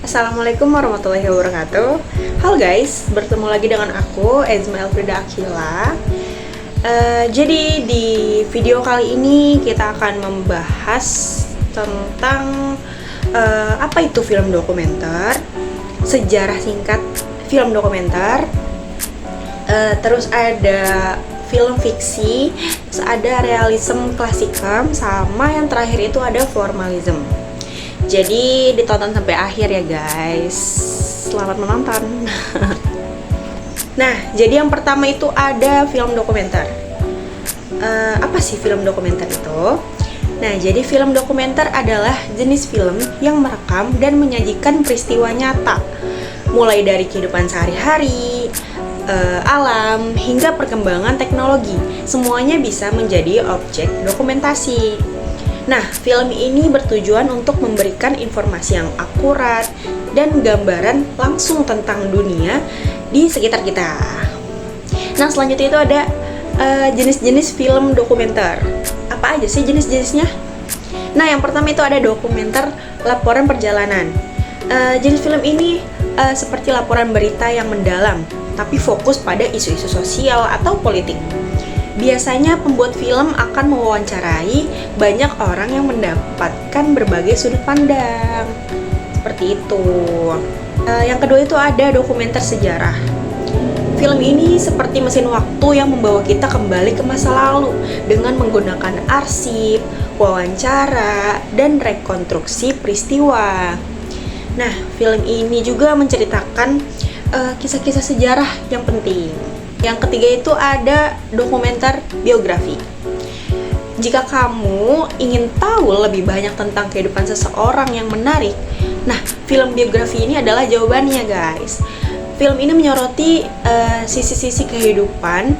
Assalamualaikum warahmatullahi wabarakatuh. Halo guys, bertemu lagi dengan aku Ezma Elfrida Akila. Jadi di video kali ini kita akan membahas tentang apa itu film dokumenter, sejarah singkat film dokumenter, terus ada film fiksi, terus ada realism klasikam, sama yang terakhir itu ada formalism. Jadi ditonton sampai akhir ya guys. Selamat menonton. Nah, jadi yang pertama itu ada film dokumenter. Apa sih film dokumenter itu? Nah, jadi film dokumenter adalah jenis film yang merekam dan menyajikan peristiwa nyata, mulai dari kehidupan sehari-hari, alam, hingga perkembangan teknologi. Semuanya bisa menjadi objek dokumentasi. Nah, film ini bertujuan untuk memberikan informasi yang akurat dan gambaran langsung tentang dunia di sekitar kita. Nah, selanjutnya itu ada jenis-jenis film dokumenter. Apa aja sih jenis-jenisnya? Nah, yang pertama itu ada dokumenter laporan perjalanan. Jenis film ini seperti laporan berita yang mendalam, tapi fokus pada isu-isu sosial atau politik. Biasanya pembuat film akan mewawancarai banyak orang yang mendapatkan berbagai sudut pandang. Seperti itu. Yang kedua itu ada dokumenter sejarah. Film ini seperti mesin waktu yang membawa kita kembali ke masa lalu dengan menggunakan arsip, wawancara, dan rekonstruksi peristiwa. Nah, film ini juga menceritakan kisah-kisah sejarah yang penting. Yang ketiga itu ada dokumenter biografi. Jika kamu ingin tahu lebih banyak tentang kehidupan seseorang yang menarik, nah, film biografi ini adalah jawabannya guys. Film ini menyoroti sisi-sisi kehidupan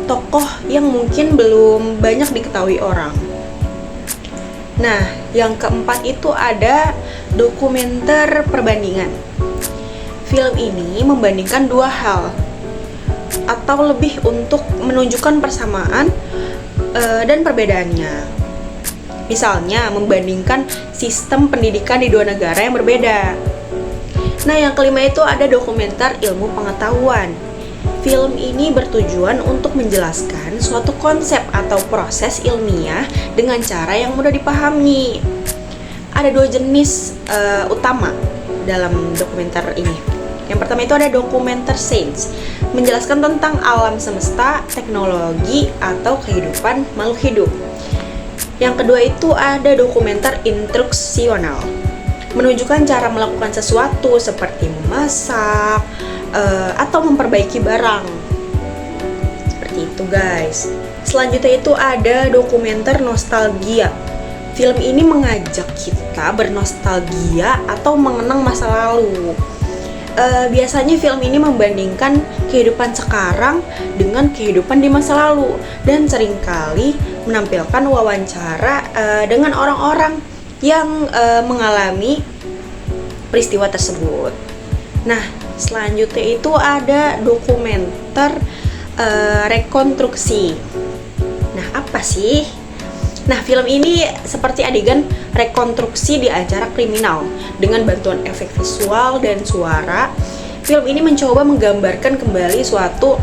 tokoh yang mungkin belum banyak diketahui orang. Nah, yang keempat itu ada dokumenter perbandingan. Film ini membandingkan dua hal atau lebih untuk menunjukkan persamaan dan perbedaannya. Misalnya, membandingkan sistem pendidikan di dua negara yang berbeda. Nah, yang kelima itu ada dokumenter ilmu pengetahuan. Film ini bertujuan untuk menjelaskan suatu konsep atau proses ilmiah dengan cara yang mudah dipahami. Ada dua jenis utama dalam dokumenter ini. Yang pertama itu ada dokumenter sains, menjelaskan tentang alam semesta, teknologi, atau kehidupan makhluk hidup. Yang kedua itu ada dokumenter instruksional, menunjukkan cara melakukan sesuatu seperti memasak atau memperbaiki barang. Seperti itu guys. Selanjutnya itu ada dokumenter nostalgia. Film ini mengajak kita bernostalgia atau mengenang masa lalu. Biasanya film ini membandingkan kehidupan sekarang dengan kehidupan di masa lalu dan seringkali menampilkan wawancara dengan orang-orang yang mengalami peristiwa tersebut. Nah, selanjutnya itu ada dokumenter rekonstruksi. Nah, apa sih? Nah, film ini seperti adegan rekonstruksi di acara kriminal dengan bantuan efek visual dan suara. Film ini mencoba menggambarkan kembali suatu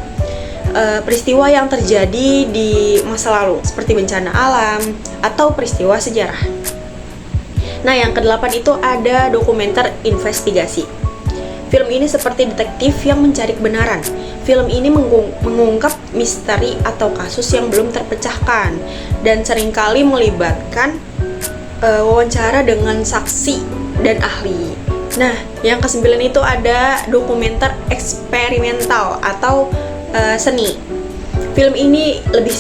peristiwa yang terjadi di masa lalu, seperti bencana alam atau peristiwa sejarah. Nah, yang kedelapan itu ada dokumenter investigasi. Film ini seperti detektif yang mencari kebenaran. Film ini mengungkap misteri atau kasus yang belum terpecahkan dan seringkali melibatkan wawancara dengan saksi dan ahli. Nah, yang kesembilan itu ada dokumenter eksperimental atau seni. Film ini lebih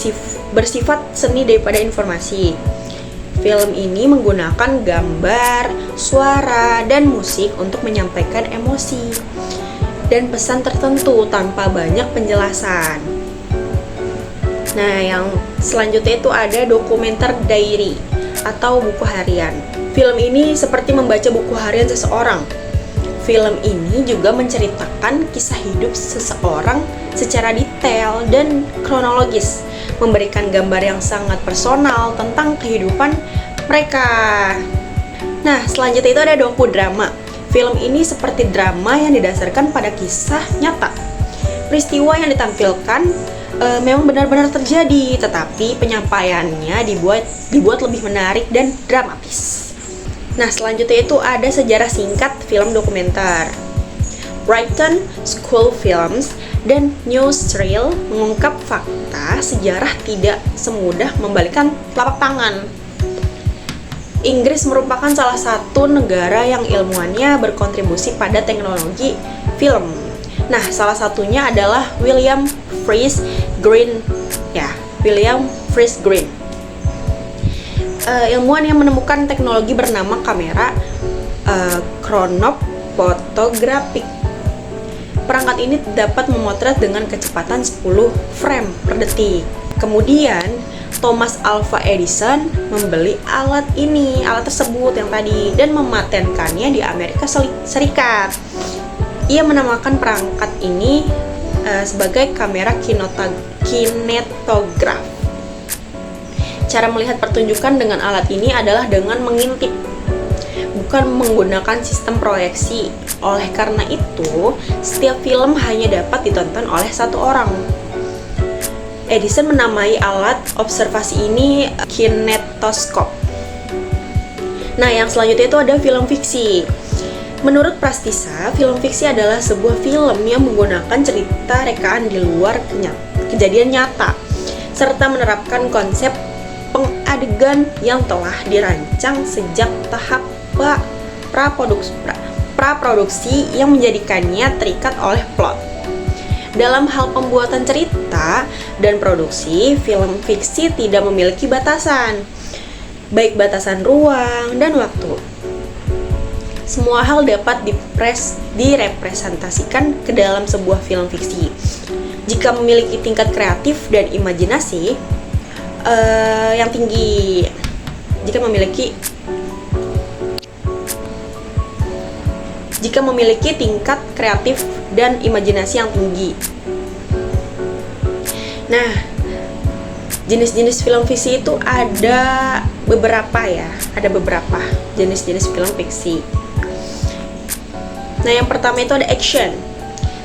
bersifat seni daripada informasi. Film ini menggunakan gambar, suara, dan musik untuk menyampaikan emosi dan pesan tertentu tanpa banyak penjelasan. Nah, yang selanjutnya itu ada dokumenter diary atau buku harian. Film ini seperti membaca buku harian seseorang. Film ini juga menceritakan kisah hidup seseorang secara detail dan kronologis, memberikan gambar yang sangat personal tentang kehidupan mereka. Nah, selanjutnya itu ada dokudrama. Film ini seperti drama yang didasarkan pada kisah nyata. Peristiwa yang ditampilkan memang benar-benar terjadi, tetapi penyampaiannya dibuat lebih menarik dan dramatis. Nah, selanjutnya itu ada sejarah singkat film dokumenter. Brighton School Films dan Newsreel mengungkap fakta sejarah tidak semudah membalikkan telapak tangan. Inggris merupakan salah satu negara yang ilmuannya berkontribusi pada teknologi film. Nah, salah satunya adalah William Friese Greene. Ilmuwan yang menemukan teknologi bernama kamera chronophotographik. Perangkat ini dapat memotret dengan kecepatan 10 frame per detik. Kemudian, Thomas Alva Edison membeli alat tersebut yang tadi, dan mematenkannya di Amerika Serikat. Ia menamakan perangkat ini sebagai kamera kinetograf. Cara melihat pertunjukan dengan alat ini adalah dengan mengintip, bukan menggunakan sistem proyeksi. Oleh karena itu, setiap film hanya dapat ditonton oleh satu orang. Edison menamai alat observasi ini kinetoskop. Nah, yang selanjutnya itu ada film fiksi. Menurut Prastisa, film fiksi adalah sebuah film yang menggunakan cerita rekaan di luar kejadian nyata, serta menerapkan konsep pengadegan yang telah dirancang sejak tahap praproduksi yang menjadikannya terikat oleh plot. Dalam hal pembuatan cerita dan produksi, film fiksi tidak memiliki batasan, baik batasan ruang dan waktu. Semua hal dapat direpresentasikan ke dalam sebuah film fiksi. Jika memiliki tingkat kreatif dan imajinasi yang tinggi, jika memiliki tingkat kreatif dan imajinasi yang tinggi. Nah, jenis-jenis film fiksi itu ada beberapa jenis-jenis film fiksi. Nah, yang pertama itu ada action.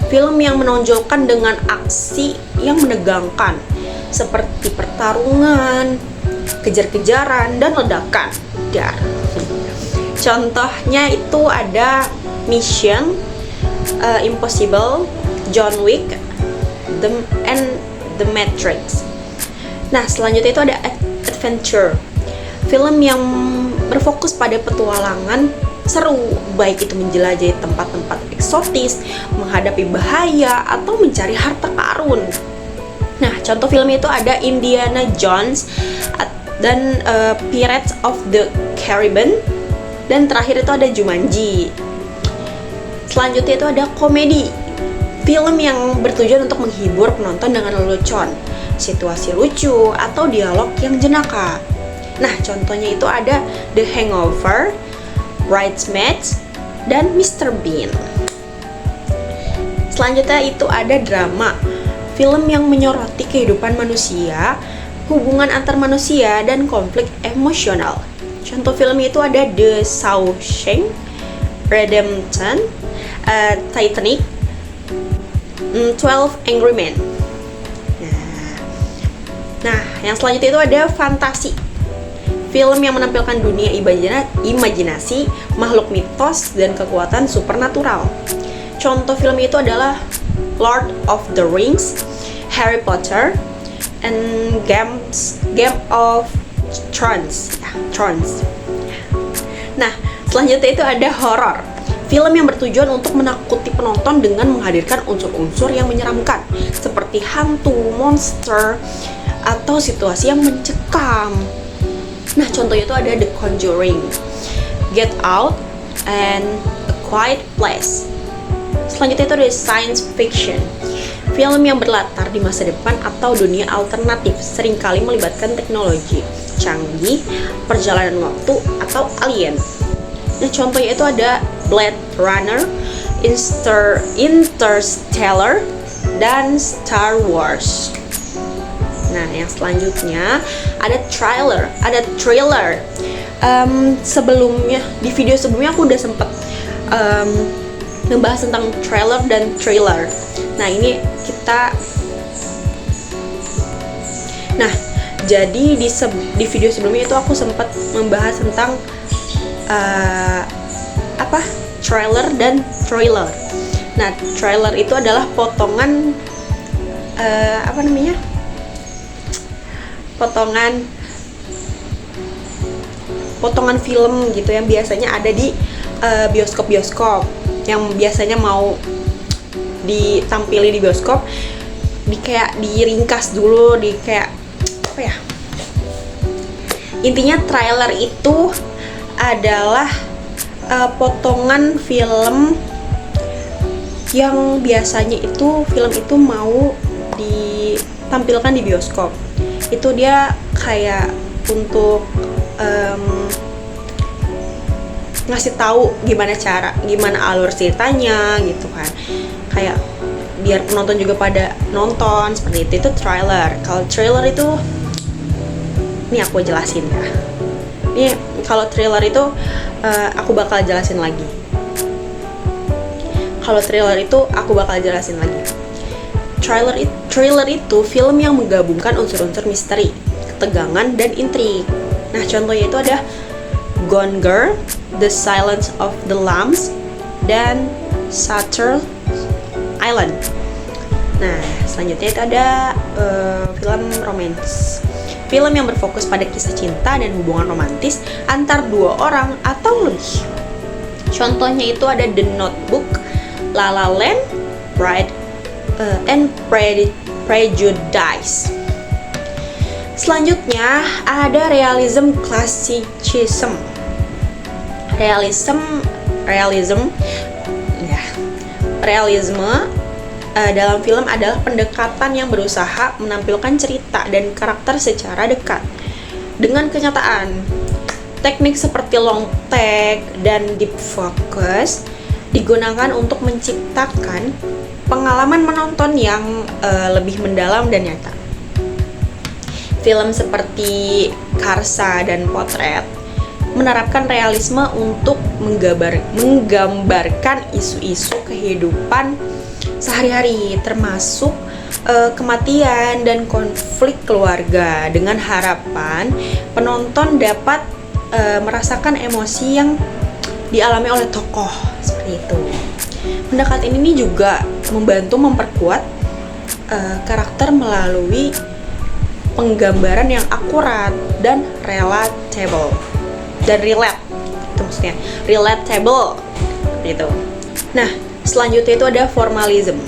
Film yang menonjolkan dengan aksi yang menegangkan, seperti pertarungan, kejar-kejaran, dan ledakan. Contohnya itu ada Mission Impossible, John Wick, The Matrix. Nah, selanjutnya itu ada adventure. Film yang berfokus pada petualangan seru, baik itu menjelajahi tempat-tempat eksotis, menghadapi bahaya, atau mencari harta karun. Nah, contoh film itu ada Indiana Jones dan Pirates of the Caribbean, dan terakhir itu ada Jumanji. Selanjutnya itu ada komedi. Film yang bertujuan untuk menghibur penonton dengan lelucon, situasi lucu, atau dialog yang jenaka. Nah, contohnya itu ada The Hangover, Bridesmaids, dan Mr. Bean. Selanjutnya itu ada drama. Film yang menyoroti kehidupan manusia, hubungan antar manusia, dan konflik emosional. Contoh film itu ada The Shawshank Redemption, Titanic, 12 Angry Men. Nah, yang selanjutnya itu ada fantasi. Film yang menampilkan dunia imajinasi, makhluk mitos, dan kekuatan supernatural. Contoh film itu adalah Lord of the Rings, Harry Potter, and Game of Thrones. Nah, selanjutnya itu ada horor. Film yang bertujuan untuk menakuti penonton dengan menghadirkan unsur-unsur yang menyeramkan, seperti hantu, monster, atau situasi yang mencekam. Nah, contohnya itu ada The Conjuring, Get Out, and A Quiet Place. Selanjutnya itu ada science fiction. Film yang berlatar di masa depan atau dunia alternatif, seringkali melibatkan teknologi canggih, perjalanan waktu, atau alien. Nah, contohnya itu ada Blade Runner, Interstellar, dan Star Wars. Nah, yang selanjutnya ada thriller. Sebelumnya, di video sebelumnya aku udah sempet ngebahas tentang trailer dan trailer. Nah ini kita, nah jadi di video sebelumnya itu aku sempat membahas tentang trailer dan trailer. Nah trailer itu adalah potongan potongan film gitu yang biasanya ada di bioskop-bioskop, yang biasanya mau ditampili di bioskop, kayak diringkas dulu, intinya trailer itu adalah potongan film yang biasanya itu film itu mau ditampilkan di bioskop. Itu dia kayak untuk ngasih tahu gimana alur ceritanya gitu kan, kayak biar penonton juga pada nonton, seperti itu trailer. Kalau trailer itu, ini aku jelasin ya. Ini kalau trailer itu aku bakal jelasin lagi. Trailer itu film yang menggabungkan unsur-unsur misteri, ketegangan, dan intrik. Nah contohnya itu ada Gone Girl, The Silence of the Lambs, dan Shutter Island. Nah selanjutnya itu ada film romance, film yang berfokus pada kisah cinta dan hubungan romantis antar dua orang atau lebih. Contohnya itu ada The Notebook, La La Land, Pride and Prejudice. Selanjutnya ada realism classicism. Realisme dalam film adalah pendekatan yang berusaha menampilkan cerita dan karakter secara dekat dengan kenyataan. Teknik seperti long take dan deep focus digunakan untuk menciptakan pengalaman menonton yang lebih mendalam dan nyata. Film seperti Karsa dan Potret menerapkan realisme untuk menggambarkan isu-isu kehidupan sehari-hari, termasuk kematian dan konflik keluarga, dengan harapan penonton dapat merasakan emosi yang dialami oleh tokoh, seperti itu. Pendekatan ini juga membantu memperkuat karakter melalui penggambaran yang akurat dan relatable. Gitu. Nah, selanjutnya itu ada formalisme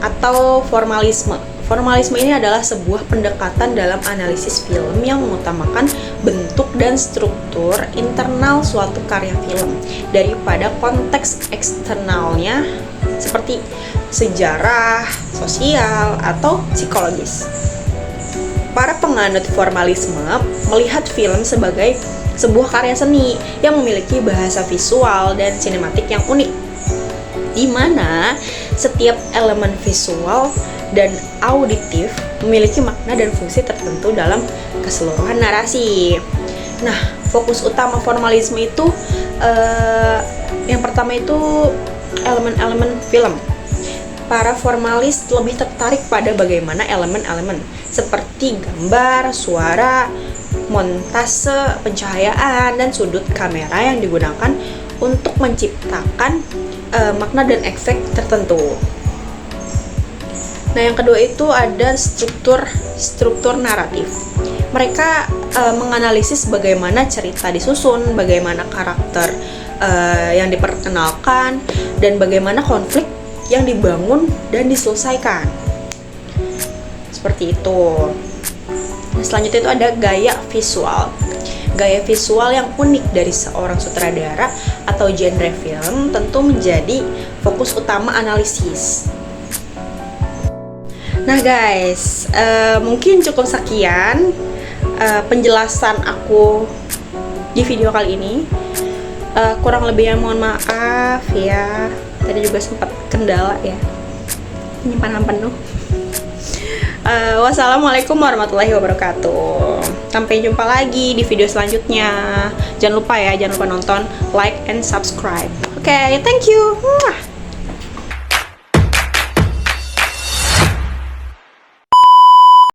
atau formalisme. Formalisme ini adalah sebuah pendekatan dalam analisis film yang mengutamakan bentuk dan struktur internal suatu karya film daripada konteks eksternalnya seperti sejarah, sosial, atau psikologis. Para penganut formalisme melihat film sebagai sebuah karya seni yang memiliki bahasa visual dan sinematik yang unik, di mana setiap elemen visual dan auditif memiliki makna dan fungsi tertentu dalam keseluruhan narasi. Nah, fokus utama formalisme itu yang pertama itu elemen-elemen film. Para formalis lebih tertarik pada bagaimana elemen-elemen seperti gambar, suara, montase, pencahayaan, dan sudut kamera yang digunakan untuk menciptakan makna dan efek tertentu. Nah, yang kedua itu ada struktur naratif. Mereka menganalisis bagaimana cerita disusun, bagaimana karakter yang diperkenalkan, dan bagaimana konflik yang dibangun dan diselesaikan. Seperti itu. Nah, selanjutnya itu ada gaya visual. Gaya visual yang unik dari seorang sutradara atau genre film tentu menjadi fokus utama analisis. Nah guys, mungkin cukup sekian penjelasan aku di video kali ini. Kurang lebihnya mohon maaf ya. Tadi juga sempat kendala ya, penyimpanan penuh. Wassalamualaikum warahmatullahi wabarakatuh. Sampai jumpa lagi di video selanjutnya. Jangan lupa nonton, like, and subscribe. Oke, thank you.